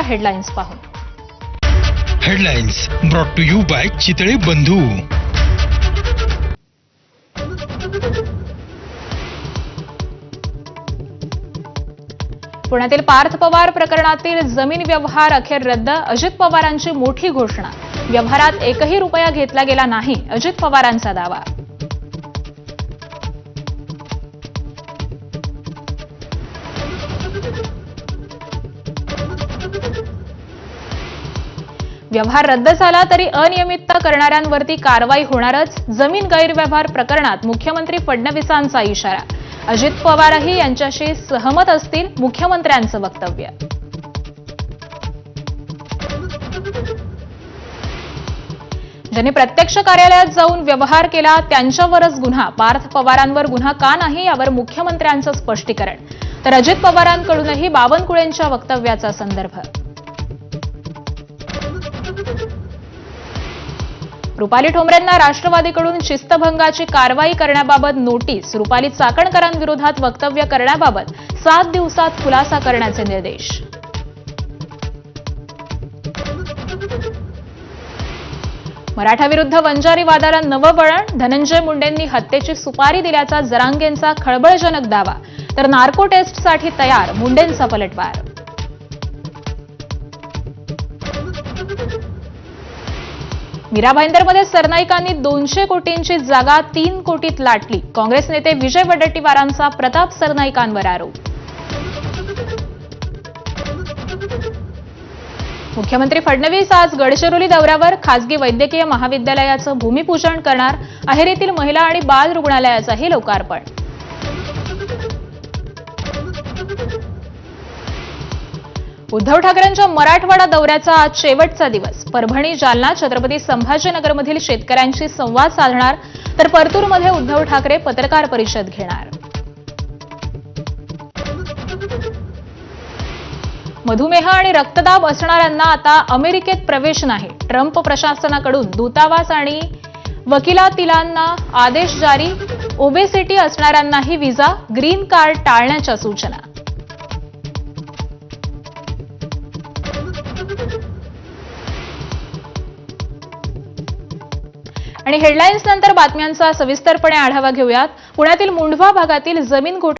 Headlines पाहू. Headlines brought to you by Chitale Bandhu. पुण्यातील पार्थ पवार प्रकरणातील जमीन व्यवहार अखेर रद्द. अजित पवारांची मोठी घोषणा. व्यवहारात एकही रुपया घेतला गेला नाही, अजित पवारांचा दावा. व्यवहार रद्द झाला तरी अनियमितता करणाऱ्यांवरती कारवाई होणारच. जमीन गैरव्यवहार प्रकरणात मुख्यमंत्री फडणवीसांचा इशारा. अजित पवारही यांच्याशी सहमत असतील, मुख्यमंत्र्यांचं वक्तव्य. ज्यांनी प्रत्यक्ष कार्यालयात जाऊन व्यवहार केला त्यांच्यावरच गुन्हा. पार्थ पवारांवर गुन्हा का नाही यावर मुख्यमंत्र्यांचं स्पष्टीकरण. तर अजित पवारांकडूनही बावनकुळेंच्या वक्तव्याचा संदर्भ. रुपाली ठोंबरेंना राष्ट्रवादीकडून शिस्तभंगाची कारवाई करण्याबाबत नोटीस. रुपाली चाकणकरांविरोधात वक्तव्य करण्याबाबत 7 दिवसात खुलासा करण्याचे निर्देश. मराठा विरुद्ध वंजारी वादाला नवं वळण. धनंजय मुंडेंनी हत्येची सुपारी दिल्याचा जरांगेंचा खळबळजनक दावा. तर नार्को टेस्टसाठी तयार, मुंडेंचा पलटवार. मीरा भाईंदरमध्ये सरनाईकांनी 200 कोटींची जागा 3 कोटीत लाटली. काँग्रेस नेते विजय वडेट्टीवारांचा प्रताप सरनाईकांवर आरोप. मुख्यमंत्री फडणवीस आज गडचिरोली दौऱ्यावर. खासगी वैद्यकीय महाविद्यालयाचं भूमिपूजन करणार. अहेरीतील महिला आणि बाल रुग्णालयाचंही लोकार्पण. उद्धव ठाकरेंच्या मराठवाडा दौऱ्याचा आज शेवटचा दिवस. परभणी, जालना, छत्रपती संभाजीनगरमधील शेतकऱ्यांशी संवाद साधणार. तर परतूरमध्ये उद्धव ठाकरे पत्रकार परिषद घेणार. मधुमेह आणि रक्तदाब असणाऱ्यांना आता अमेरिकेत प्रवेश नाही. ट्रम्प प्रशासनाकडून दूतावास आणि वकिलातीलांना आदेश जारी. ओबेसिटी असणाऱ्यांनाही व्हिसा, ग्रीन कार्ड टाळण्याच्या सूचना. आणि हेडलाईन्स नंतर बातम्यांचा सविस्तरपणे आढावा घेऊयात. पुण्यातील मुंढवा भागातील जमीन